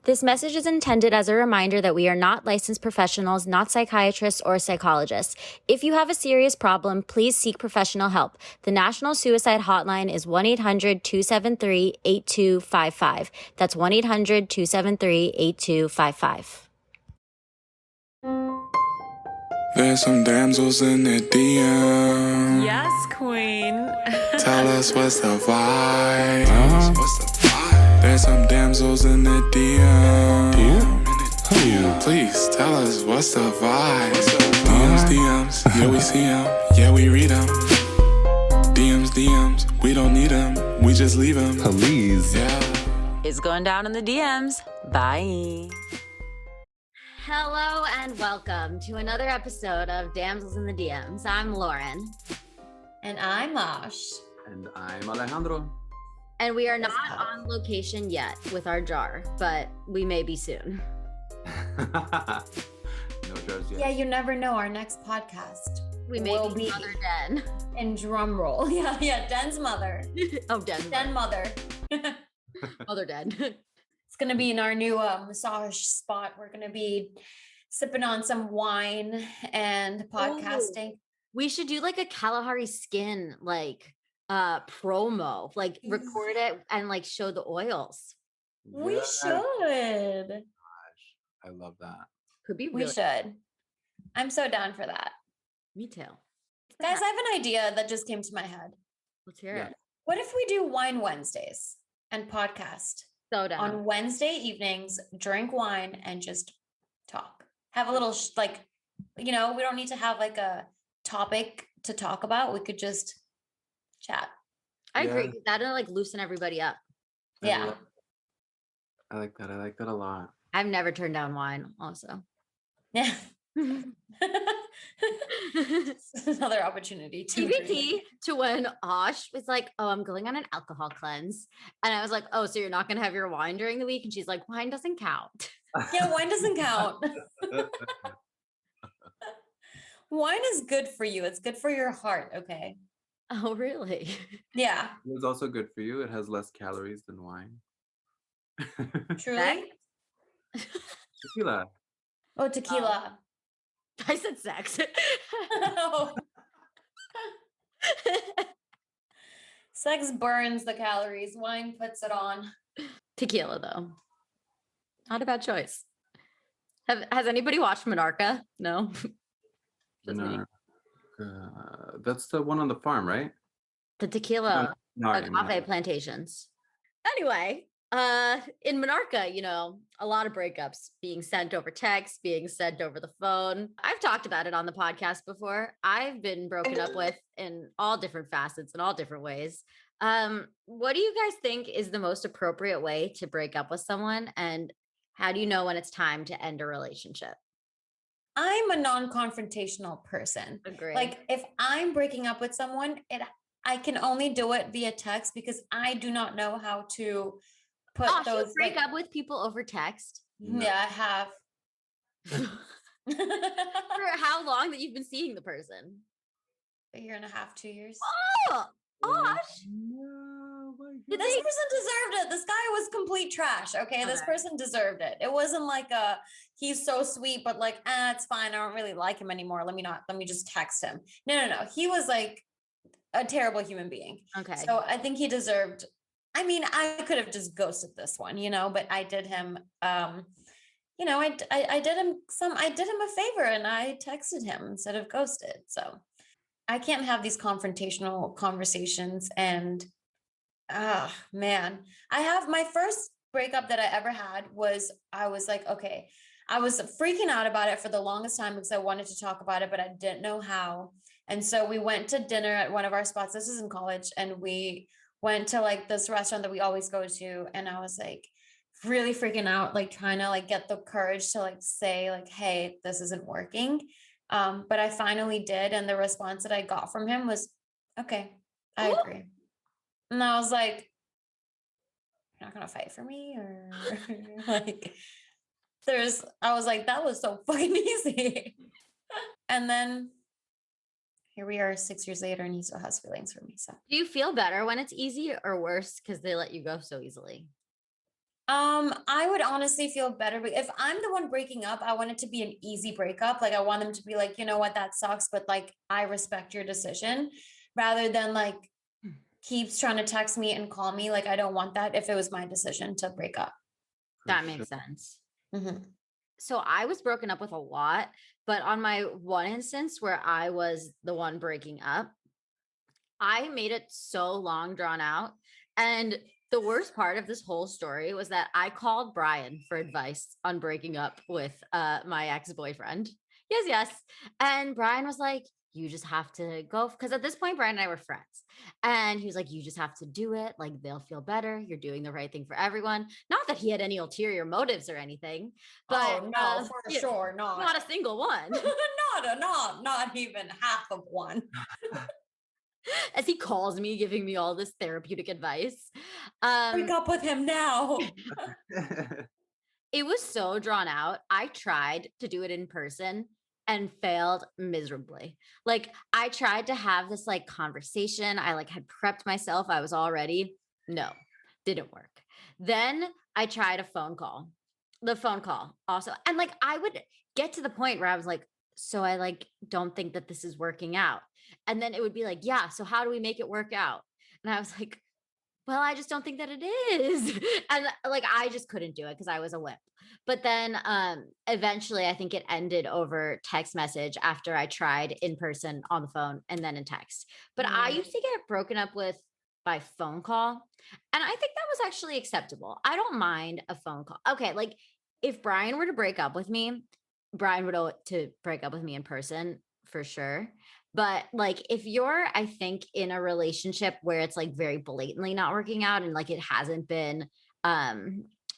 This message is intended as a reminder that we are not licensed professionals, not psychiatrists or psychologists. If you have a serious problem, please seek professional help. The National Suicide Hotline is 1-800-273-8255. That's 1-800-273-8255. There's some damsels in the DM. Yes, queen. Tell us what's the vibe. There's some damsels in the DM. Please tell us what's the vibe. DMs, yeah we see them, yeah we read them. DMs, we don't need them, we just leave them. Please. Yeah. It's going down in the DMs. Bye. Hello and welcome to another episode of Damsels in the DMs. I'm Lauren. And I'm Ash. And I'm Alejandro. And we are not on location yet with our jar, but we may be soon. No jars yet. Yeah, you never know. Our next podcast We may will be Mother Den. in drum roll. Yeah, Den's mother. Oh, Den. Den mother. Mother Den. It's gonna be in our new massage spot. We're gonna be sipping on some wine and podcasting. We should do like a Kalahari Skin promo, like record it and like show the oils. We Yes. should. Gosh, I love that. Could be We really. should. I'm so down for that. Me too. Guys, I have an idea that just came to my head. Let's hear Yeah. it. What if we do Wine Wednesdays and podcast? So down. On Wednesday evenings, drink wine and just talk. Have a little we don't need to have like a topic to talk about. We could just chat. I agree. Yeah. That'll like loosen everybody up. Yeah. I like that. I like that a lot. I've never turned down wine, also. Yeah. Another opportunity to drink. TBT to when Osh was like, "Oh, I'm going on an alcohol cleanse," and I was like, "Oh, so you're not gonna have your wine during the week?" And she's like, "Wine doesn't count." Yeah, wine doesn't count. Wine is good for you. It's good for your heart, okay? Oh, really? Yeah. It's also good for you. It has less calories than wine. Truly. Tequila. Oh, tequila. I said sex. Sex burns the calories. Wine puts it on. Tequila, though, not a bad choice. Has anybody watched Monarca? No. Just me. That's the one on the farm, right? The tequila No, agave plantations. Anyway, in Monarca, a lot of breakups being sent over text, being sent over the phone. I've talked about it on the podcast before. I've been broken up with in all different facets and all different ways. What do you guys think is the most appropriate way to break up with someone? And how do you know when it's time to end a relationship? I'm a non-confrontational person. Agree. Like if I'm breaking up with someone, I can only do it via text because I do not know how to put Gosh, those you break up with people over text? Yeah, I have. For how long that you've been seeing the person? A year and a half, 2 years. Oh, Osh. No, my Did This they- person deserved it. This guy was complete trash. Okay. This Okay. person deserved it. It wasn't like he's so sweet, but like, it's fine. I don't really like him anymore. Let me just text him. No. He was like a terrible human being. Okay. So I think he deserved, I could have just ghosted this one, but I did him, I did him a favor and I texted him instead of ghosted. So I can't have these confrontational conversations and man, I have my first breakup that I ever had I was like, okay, I was freaking out about it for the longest time because I wanted to talk about it, but I didn't know how. And so we went to dinner at one of our spots. This is in college. And we went to like this restaurant that we always go to. And I was like really freaking out, like trying to like get the courage to like say like, hey, this isn't working. But I finally did. And the response that I got from him was, okay, I agree. And I was like, you're not going to fight for me or like, I was like, that was so fucking easy. And then here we are 6 years later and he still has feelings for me. So Do you feel better when it's easy or worse because they let you go so easily? I would honestly feel better if I'm the one breaking up. I want it to be an easy breakup. Like I want them to be like, you know what, that sucks, but like I respect your decision, rather than like keeps trying to text me and call me. Like I don't want that if it was my decision to break up. For That sure. makes sense. Mhm. So I was broken up with a lot, but on my one instance where I was the one breaking up, I made it so long drawn out. And the worst part of this whole story was that I called Brian for advice on breaking up with my ex-boyfriend. Yes, yes. And Brian was like, you just have to go. Because at this point, Brian and I were friends. And he was like, you just have to do it. Like, they'll feel better. You're doing the right thing for everyone. Not that he had any ulterior motives or anything, but Oh no, for yeah, sure not. not a single one. Not even half of one. As he calls me, giving me all this therapeutic advice. Break up with him now. It was so drawn out. I tried to do it in person and failed miserably. Like I tried to have this like conversation. I like had prepped myself. I was all ready. No, didn't work. Then I tried a phone call. The phone call also. And like I would get to the point where I was like, so I like don't think that this is working out. And then it would be like, yeah, so how do we make it work out? And I was like, well, I just don't think that it is. And like I just couldn't do it because I was a whip. But then eventually I think it ended over text message after I tried in person on the phone and then in text. But I used to get broken up with by phone call. And I think that was actually acceptable. I don't mind a phone call. Okay, like if Brian were to break up with me, Brian would owe it to break up with me in person for sure. But like if you're, I think, in a relationship where it's like very blatantly not working out and like it hasn't been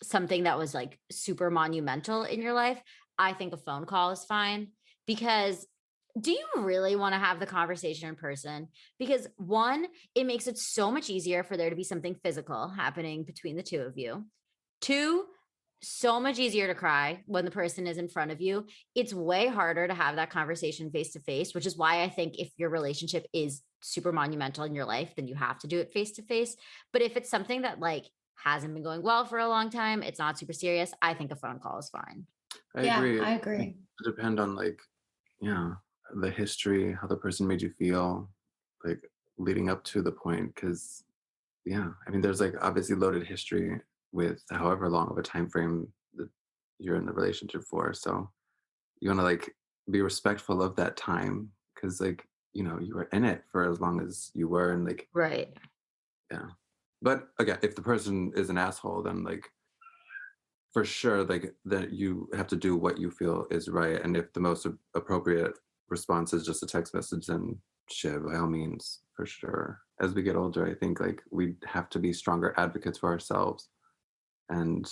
something that was like super monumental in your life, I think a phone call is fine. Because do you really want to have the conversation in person? Because one, it makes it so much easier for there to be something physical happening between the two of you. Two, so much easier to cry when the person is in front of you. It's way harder to have that conversation face to face, which is why I think if your relationship is super monumental in your life, then you have to do it face to face. But if it's something that like hasn't been going well for a long time, it's not super serious, I think a phone call is fine. I Yeah, agree. I It agree. depend on like, yeah, the history, how the person made you feel, like leading up to the point. Because yeah, I mean, there's like obviously loaded history with however long of a time frame that you're in the relationship for. So you want to like be respectful of that time because like you were in it for as long as you were, and like Right. yeah. But again, if the person is an asshole, then like for sure, like that you have to do what you feel is right. And if the most appropriate response is just a text message, then shit, by all means, for sure. As we get older, I think like we have to be stronger advocates for ourselves. And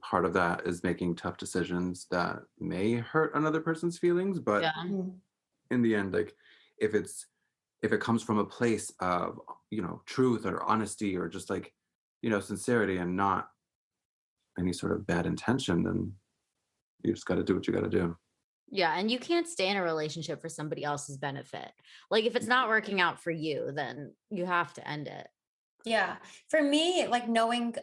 part of that is making tough decisions that may hurt another person's feelings. But Yeah. Mhm. in the end, like if it comes from a place of, truth or honesty or just like, sincerity and not any sort of bad intention, then you just got to do what you got to do. Yeah. And you can't stay in a relationship for somebody else's benefit. Like if it's not working out for you, then you have to end it. Yeah. For me, like knowing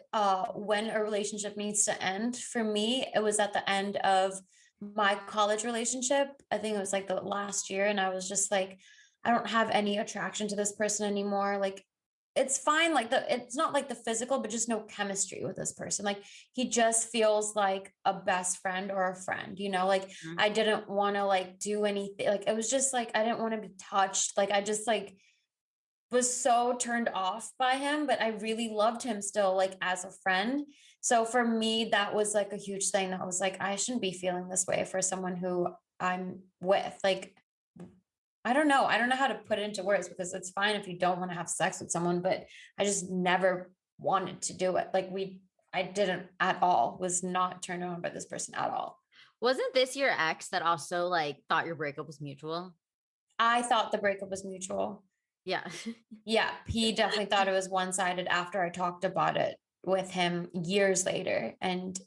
when a relationship needs to end, for me, it was at the end of my college relationship. I think it was like the last year. And I was just like, I don't have any attraction to this person anymore. Like it's fine. Like it's not like the physical, but just no chemistry with this person. Like he just feels like a best friend or a friend, like Mhm. I didn't want to like do anything. Like it was just like, I didn't want to be touched. Like I just like, was so turned off by him, but I really loved him still, like as a friend. So for me, that was like a huge thing that was like, I shouldn't be feeling this way for someone who I'm with. Like, I don't know. I don't know how to put it into words because it's fine if you don't want to have sex with someone, but I just never wanted to do it. Like I didn't at all, was not turned on by this person at all. Wasn't this your ex that also like thought your breakup was mutual? I thought the breakup was mutual. Yeah. Yeah, he definitely thought it was one-sided after I talked about it with him years later. And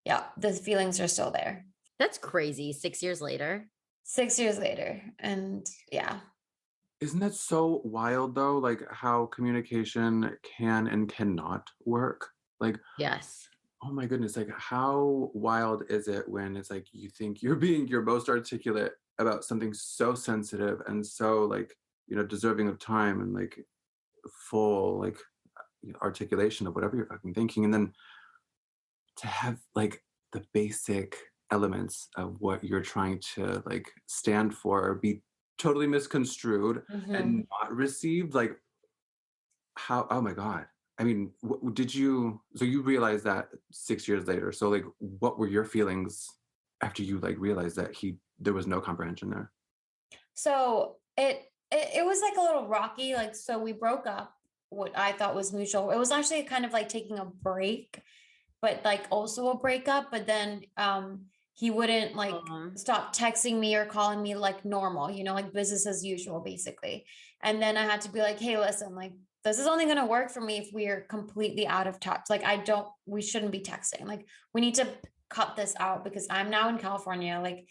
yeah, the feelings are still there. That's crazy. 6 years later. 6 years later. And yeah. Isn't that so wild though? Like how communication can and cannot work. Like, Yes. oh my goodness, like how wild is it when it's like you think you're being your most articulate about something so sensitive and so like, deserving of time and like full like articulation of whatever you're fucking thinking. And then to have like the basic elements of what you're trying to like stand for be totally misconstrued Mhm. and not received, like how, oh my god. I mean, did you, so you realized that 6 years later, so like what were your feelings after you like realized that there was no comprehension there? So it was like a little rocky. Like, so we broke up. What I thought was mutual. It was actually kind of like taking a break, but like also a breakup. But then he wouldn't like stop texting me or calling me like normal, like business as usual, basically. And then I had to be like, hey, listen, like this is only gonna work for me if we are completely out of touch. Like we shouldn't be texting. Like we need to cut this out because I'm now in California. Like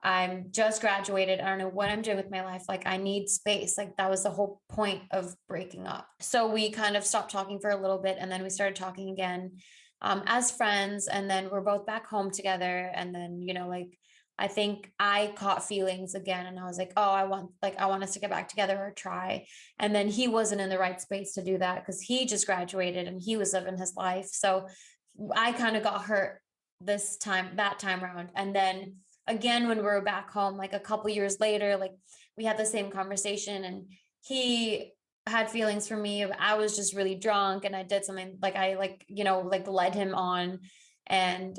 I'm just graduated. I don't know what I'm doing with my life. Like I need space. Like that was the whole point of breaking up. So we kind of stopped talking for a little bit and then we started talking again as friends. And then we're both back home together. And then, like I think I caught feelings again and I was like, oh, I want us to get back together or try. And then he wasn't in the right space to do that because he just graduated and he was living his life. So I kind of got hurt that time around. And then again, when we were back home, like a couple years later, like we had the same conversation and he had feelings for me. I was just really drunk and I did something like I like, like led him on. And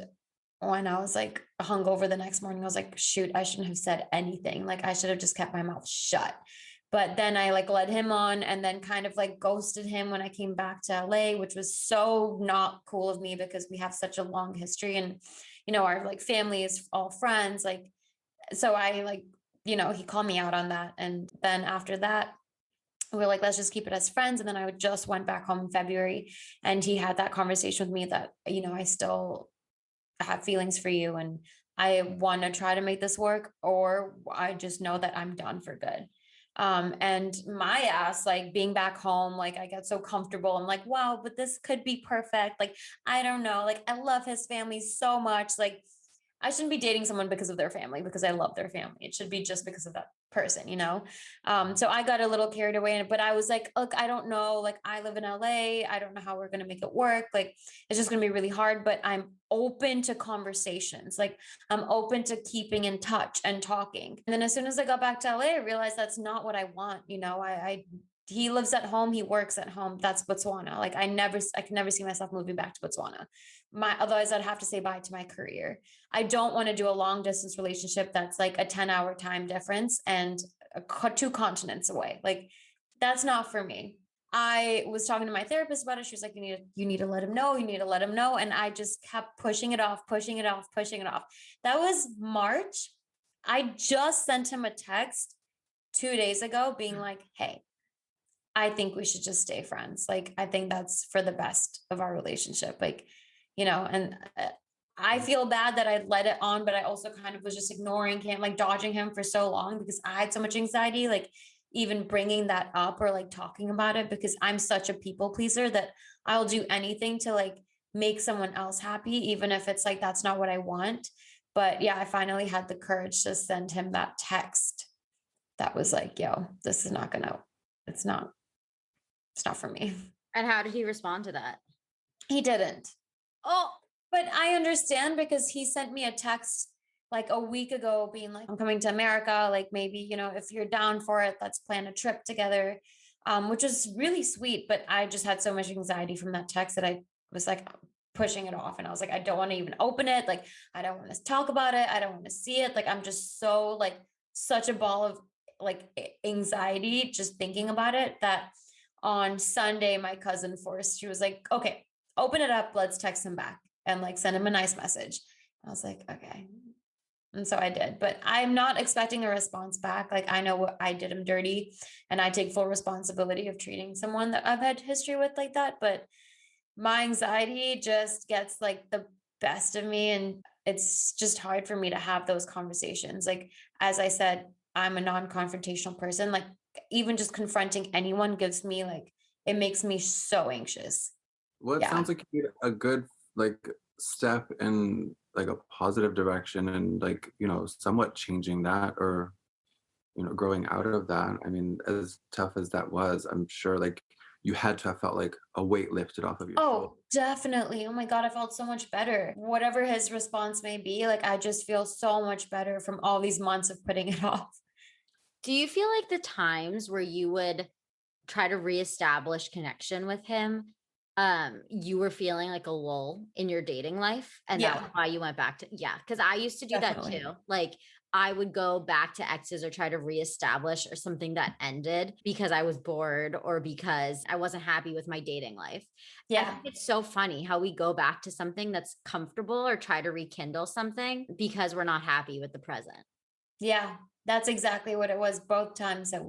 when I was like hungover the next morning, I was like, shoot, I shouldn't have said anything. Like I should have just kept my mouth shut. But then I like led him on and then kind of like ghosted him when I came back to LA, which was so not cool of me because we have such a long history and, our like family is all friends. Like, so I like, he called me out on that. And then after that, we were like, let's just keep it as friends. And then I just went back home in February and he had that conversation with me that, I still have feelings for you and I want to try to make this work, or I just know that I'm done for good. And my ass, like being back home, like I get so comfortable. I'm like, wow, but this could be perfect. Like, I don't know. Like, I love his family so much. Like, I shouldn't be dating someone because of their family, because I love their family. It should be just because of that person. So I got a little carried away, but I was like, look, I don't know. Like, I live in LA. I don't know how we're going to make it work. Like, it's just going to be really hard, but I'm open to conversations. Like, I'm open to keeping in touch and talking. And then as soon as I got back to LA, I realized that's not what I want. He lives at home, he works at home. That's Botswana. Like I can never see myself moving back to Botswana. Otherwise I'd have to say bye to my career. I don't want to do a long distance relationship that's like a 10-hour time difference and two continents away. Like that's not for me. I was talking to my therapist about it. She was like, you need to let him know. You need to let him know. And I just kept pushing it off, pushing it off, pushing it off. That was March. I just sent him a text 2 days ago being like, hey, I think we should just stay friends. Like, I think that's for the best of our relationship. Like, and I feel bad that I let it on, but I also kind of was just ignoring him, like dodging him for so long because I had so much anxiety, like even bringing that up or like talking about it because I'm such a people pleaser that I'll do anything to like make someone else happy, even if it's like, that's not what I want. But yeah, I finally had the courage to send him that text that was like, yo, this is not gonna, it's not for me. And how did he respond to that? He didn't. Oh, but I understand because he sent me a text like a week ago being like, I'm coming to America. Like maybe, if you're down for it, let's plan a trip together. Which was really sweet. But I just had so much anxiety from that text that I was like pushing it off. And I was like, I don't want to even open it. Like, I don't want to talk about it. I don't want to see it. Like, I'm just so like such a ball of like anxiety just thinking about it that on Sunday, my cousin she was like, okay, open it up. Let's text him back and like send him a nice message. I was like, okay. And so I did, but I'm not expecting a response back. Like I know what I did him dirty and I take full responsibility of treating someone that I've had history with like that. But my anxiety just gets like the best of me. And it's just hard for me to have those conversations. Like, as I said, I'm a non-confrontational person. Like even just confronting anyone gives me like, it makes me so anxious. Well, it Yeah. sounds like you made a good like step in like a positive direction and like, somewhat changing that or, growing out of that. I mean, as tough as that was, I'm sure like you had to have felt like a weight lifted off of your shoulder. Oh, definitely. Oh my God, I felt so much better. Whatever his response may be, like I just feel so much better from all these months of putting it off. Do you feel like the times where you would try to reestablish connection with him, you were feeling like a lull in your dating life, and that was Yeah, why you went back to yeah, because I used to do that definitely. too. Like, I would go back to exes or try to reestablish or something that ended because I was bored or because I wasn't happy with my dating life. I Yeah. think it's so funny how we go back to something that's comfortable or try to rekindle something because we're not happy with the present. Yeah, that's exactly what it was both times that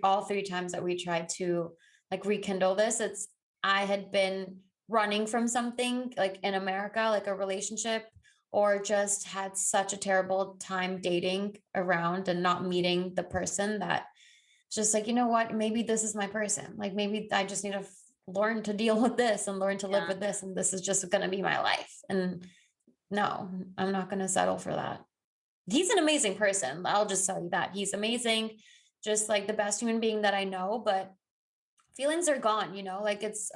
all three times that we tried to like rekindle this. I had been running from something like in America, like a relationship, or just had such a terrible time dating around and not meeting the person that it's just like, you know what, maybe this is my person. Like maybe I just need to learn to deal with this and learn to live Yeah. with this, and this is just going to be my life. And no, I'm not going to settle for that. He's an amazing person. I'll just tell you that. He's amazing, just like the best human being that I know, but feelings are gone, like it's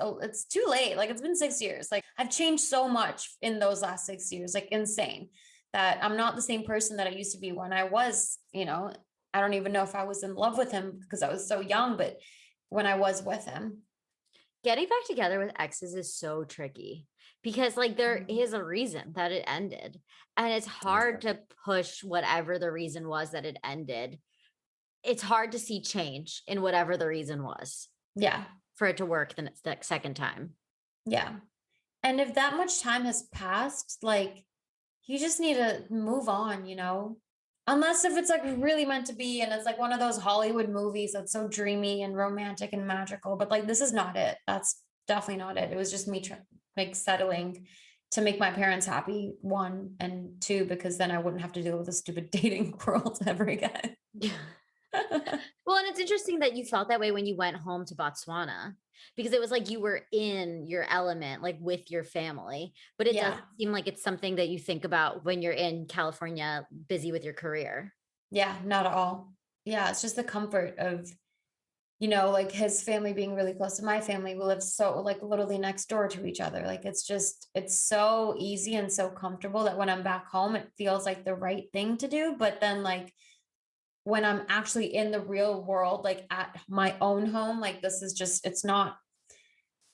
too late. Like it's been 6 years. Like I've changed so much in those last 6 years, like insane. That I'm not the same person that I used to be when I was, I don't even know if I was in love with him because I was so young, but when I was with him. Getting back together with exes is so tricky because like there Mhm. is a reason that it ended, and it's hard to push whatever the reason was that it ended. It's hard to see change in whatever the reason was Yeah. for it to work the second time. Yeah. And if that much time has passed, like you just need to move on. Unless if it's like really meant to be and it's like one of those Hollywood movies that's so dreamy and romantic and magical, but like this is not it. That's definitely not it. It was just me like settling to make my parents happy, one, and two, because then I wouldn't have to deal with a stupid dating world ever again. Well, and it's interesting that you felt that way when you went home to Botswana because it was like you were in your element, like with your family. But it Yeah. doesn't seem like it's something that you think about when you're in California, busy with your career. Yeah, not at all. Yeah, it's just the comfort of like his family being really close to my family. We live so like literally next door to each other. Like it's so easy and so comfortable that when I'm back home, it feels like the right thing to do. But then like when I'm actually in the real world, like at my own home, like this is just it's not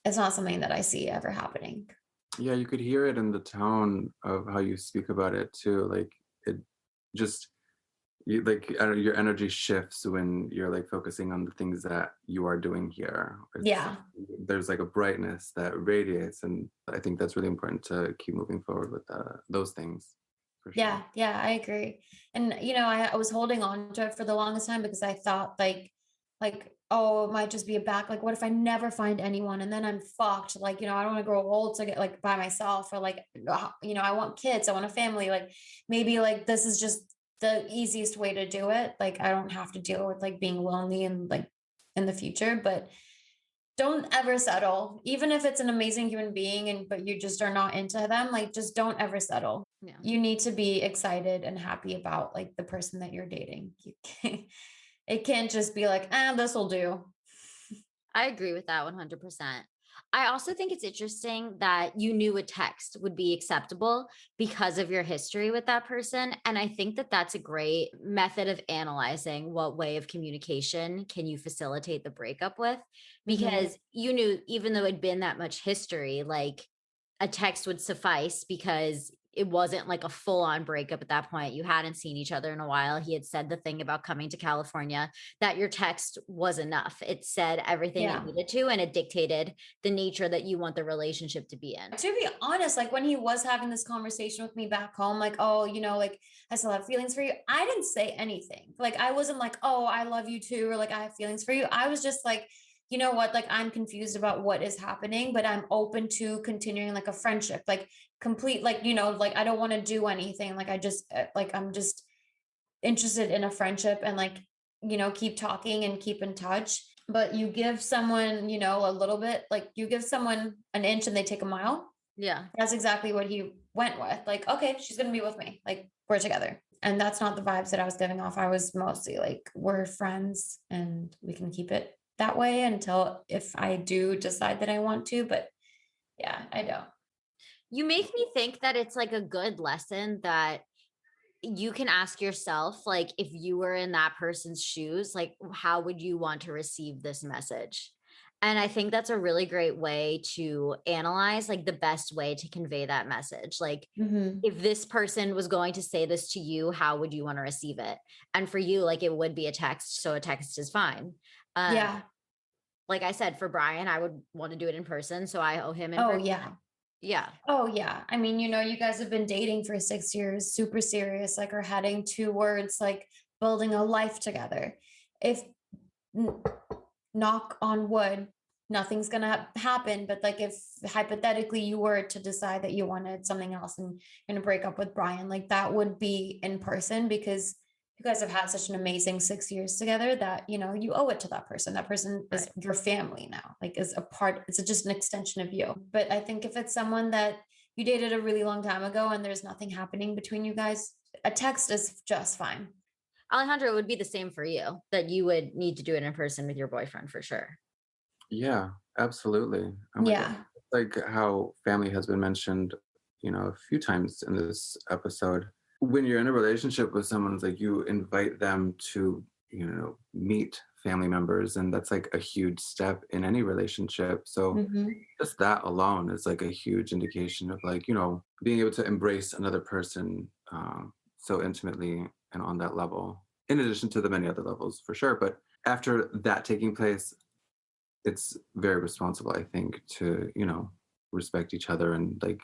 something that I see ever happening. Yeah, you could hear it in the tone of how you speak about it too. Like it just you like I don't know, your energy shifts when you're like focusing on the things that you are doing here. Yeah. There's like a brightness that radiates, and I think that's really important to keep moving forward with those things for Yeah, sure. yeah, I agree. And I was holding on to it for the longest time because I thought like, oh, it might just be a back. Like, what if I never find anyone and then I'm fucked? Like, I don't want to grow old to get like by myself or like, I want kids, I want a family. Like maybe like this is just the easiest way to do it. Like I don't have to deal with like being lonely and like in the future, but don't ever settle. Even if it's an amazing human being but you just are not into them, like just don't ever settle. Yeah. You need to be excited and happy about like the person that you're dating. It can't just be like, this will do. I agree with that 100%. I also think it's interesting that you knew a text would be acceptable because of your history with that person. And I think that that's a great method of analyzing what way of communication can you facilitate the breakup with. Mhm. Because you knew, even though it'd been that much history, like a text would suffice because it wasn't like a full on breakup at that point. You hadn't seen each other in a while. He had said the thing about coming to California, that your text was enough. It said everything it Yeah. needed to, and it dictated the nature that you want the relationship to be in. To be honest, like when he was having this conversation with me back home, like, oh, like I still have feelings for you. I didn't say anything. Like I wasn't like, oh, I love you too, or like I have feelings for you. I was just like, you know what, like I'm confused about what is happening, but I'm open to continuing like a friendship, like complete, like, like I don't want to do anything. Like I just like I'm just interested in a friendship and like, keep talking and keep in touch. but you give someone, you know, a little bit, like you give someone an inch and they take a mile. Yeah. That's exactly what he went with. Like, okay, she's going to be with me. Like, we're together. And that's not the vibes that I was giving off. I was mostly like, we're friends and we can keep it that way until if I do decide that I want to. But yeah, I don't. You make me think that it's like a good lesson that you can ask yourself, like, if you were in that person's shoes, like, how would you want to receive this message? And I think that's a really great way to analyze, like, the best way to convey that message. Like, Mm-hmm. if this person was going to say this to you, how would you want to receive it? And for you, like, it would be a text. So a text is fine. Yeah. Like I said, for Brian, I would want to do it in person. So I owe him in Oh, person. yeah. Yeah. Oh, yeah. I mean, you know, you guys have been dating for 6 years, super serious, like, are heading towards like building a life together. If n- knock on wood, nothing's gonna happen. But like, if hypothetically you were to decide that you wanted something else and you're gonna break up with Brian, like that would be in person because you guys have had such an amazing 6 years together that you know you owe it to that person. That person is Right. your family now, like is a part. It's just an extension of you. But I think if it's someone that you dated a really long time ago and there's nothing happening between you guys, a text is just fine. Alejandro, it would be the same for you, that you would need to do it in person with your boyfriend for sure. Yeah, absolutely. Oh my God. Yeah. Like how family has been mentioned, you know, a few times in this episode. When you're in a relationship with someone, it's like you invite them to, you know, meet family members, and that's like a huge step in any relationship. So Hmm. just that alone is like a huge indication of like, you know, being able to embrace another person so intimately and on that level, in addition to the many other levels for sure. But after that taking place, it's very responsible, I think, to, you know, respect each other and like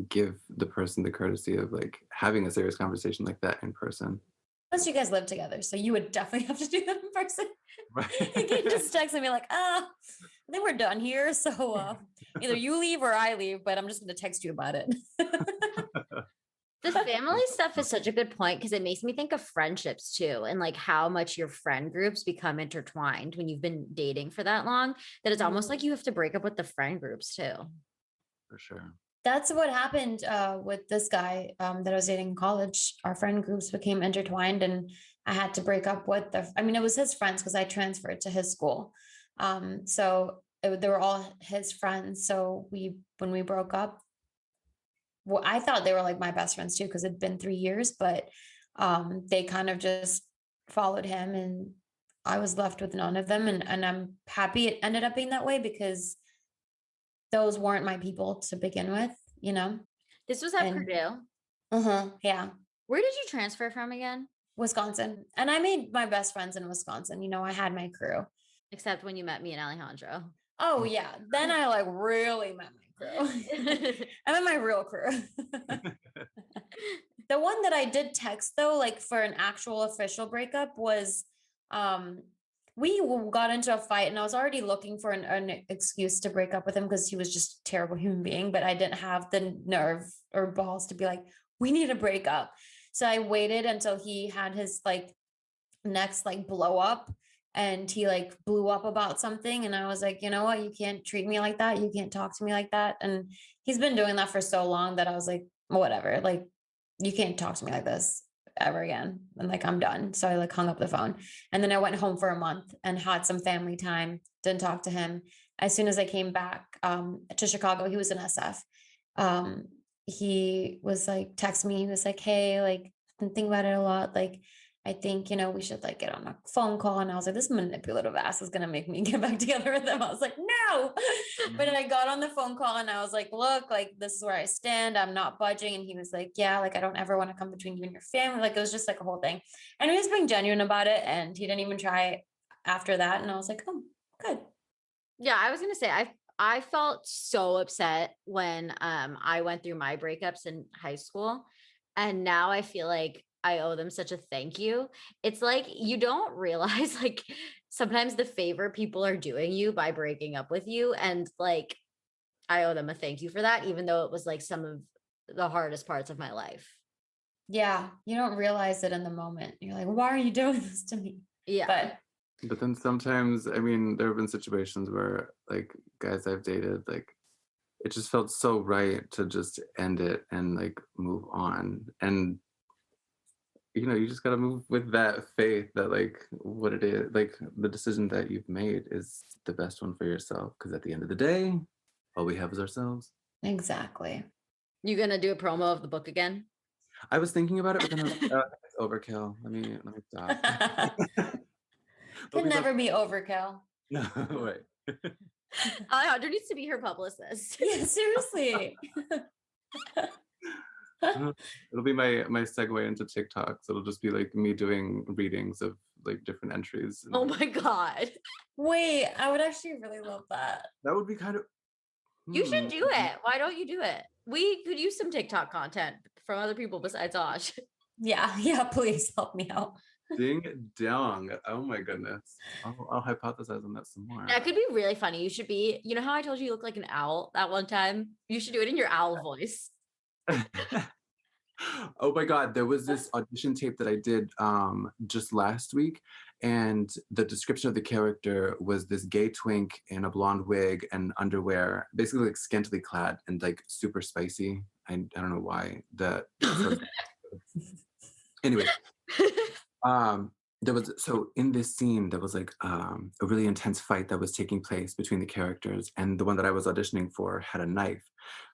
give the person the courtesy of like having a serious conversation like that in person. Plus, you guys live together, so you would definitely have to do that in person. You can't Right. just text and be like, "Ah, I think we're done here." So either you leave or I leave, but I'm just going to text you about it. The family stuff is such a good point because it makes me think of friendships too, and like how much your friend groups become intertwined when you've been dating for that long, that it's almost like you have to break up with the friend groups too. For sure. That's what happened with this guy that I was dating in college. Our friend groups became intertwined, and I had to break up with the. I mean, it was his friends because I transferred to his school, so they were all his friends. So when we broke up, well, I thought they were like my best friends too because it'd been 3 years, but they kind of just followed him, and I was left with none of them, and I'm happy it ended up being that way because those weren't my people to begin with, you know? This was at And Purdue. yeah, Where did you transfer from again? Wisconsin. And I made my best friends in Wisconsin. You know, I had my crew. Except when you met me and Alejandro. Oh yeah. Then I like really met my crew. I met my real crew. The one that I did text though, like for an actual official breakup was we got into a fight and I was already looking for an excuse to break up with him because he was just a terrible human being, but I didn't have the nerve or balls to be like, we need to break up. So I waited until he had his like next like blow up and he like blew up about something and I was like, you know what, you can't treat me like that, you can't talk to me like that. And he's been doing that for so long that I was like, whatever, like you can't talk to me like this ever again, and like I'm done. So I like hung up the phone and then I went home for a month and had some family time, didn't talk to him. As soon as I came back to Chicago, he was in SF. He was like text me, he was like, hey, like been thinking about it a lot, like I think, you know, we should like get on a phone call. And I was like, this manipulative ass is going to make me get back together with them. I was like, no. But I got on the phone call and I was like, look, like, this is where I stand. I'm not budging. And he was like, yeah, like, I don't ever want to come between you and your family. Like, it was just like a whole thing. And he was being genuine about it. And he didn't even try after that. And I was like, oh, good. Yeah, I was gonna say I felt so upset when I went through my breakups in high school. And now I feel like I owe them such a thank you. It's like you don't realize like sometimes the favor people are doing you by breaking up with you. And like I owe them a thank you for that, even though it was like some of the hardest parts of my life. Yeah. You don't realize it in the moment. You're like, why are you doing this to me? Yeah. But But then sometimes, I mean, there have been situations where like guys I've dated, like it just felt so right to just end it and like move on. And you just gotta move with that faith that like what it is, like the decision that you've made is the best one for yourself. Because at the end of the day, all we have is ourselves. Exactly. You gonna do a promo of the book again? I was thinking about it, but then I was like, it's overkill. Let me stop. It'll Could be never be overkill. no, wait. Alejandro needs to be her publicist. Yeah, seriously. It'll be my segue into TikTok. So it'll just be like me doing readings of like different entries. Oh my God. Wait, I would actually really love that. That would be kind of. You should do it. Why don't you do it? We could use some TikTok content from other people besides Osh. Yeah, please help me out. Ding dong. Oh my goodness. I'll hypothesize on that some more. That could be really funny. You should be, you know how I told you look like an owl that one time? You should do it in your owl voice. Oh my God, there was this audition tape that I did just last week, and the description of the character was this gay twink in a blonde wig and underwear, basically like scantily clad and like super spicy. I don't know why that. Anyway, there was, so in this scene there was like a really intense fight that was taking place between the characters, and the one that I was auditioning for had a knife.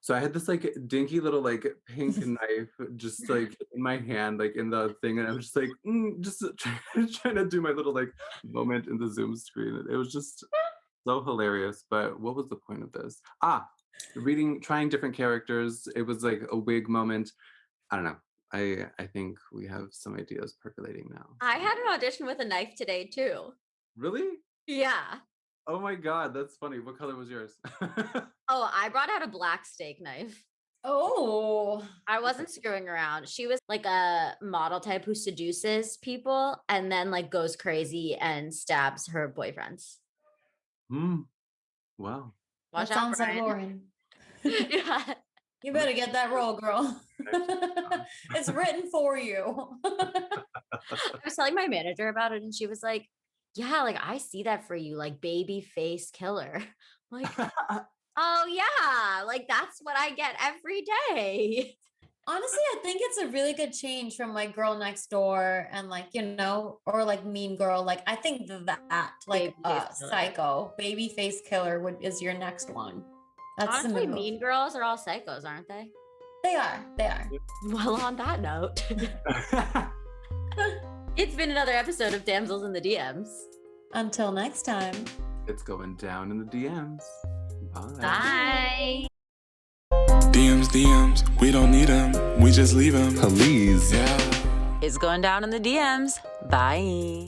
So I had this like dinky little like pink knife just like in my hand, like in the thing, and I was just like just trying to do my little like moment in the Zoom screen. It was just so hilarious. But what was the point of this? Trying different characters. It was like a wig moment. I don't know. I think we have some ideas percolating now. I had an audition with a knife today too. Really? Yeah. Oh my God, that's funny. What color was yours? Oh, I brought out a black steak knife. Oh. I wasn't screwing around. She was like a model type who seduces people and then like goes crazy and stabs her boyfriends. Wow. Watch That out, sounds like Brian. Lauren. Yeah. You better get that role, girl. It's written for you. I was telling my manager about it and she was like, yeah, like I see that for you, like baby face killer. I'm like, oh yeah, like that's what I get every day. Honestly, I think it's a really good change from like Girl Next Door and like, or like Mean Girl. Like I think that like Babyface killer. Psycho, Babyface Killer is your next one. That's Honestly, the move. mean girls are all psychos, aren't they? They are. Well, on that note, it's been another episode of Damsels in the DMs. Until next time. It's going down in the DMs. Bye. Bye. DMs, we don't need them, we just leave them. Please. Yeah. It's going down in the DMs. Bye.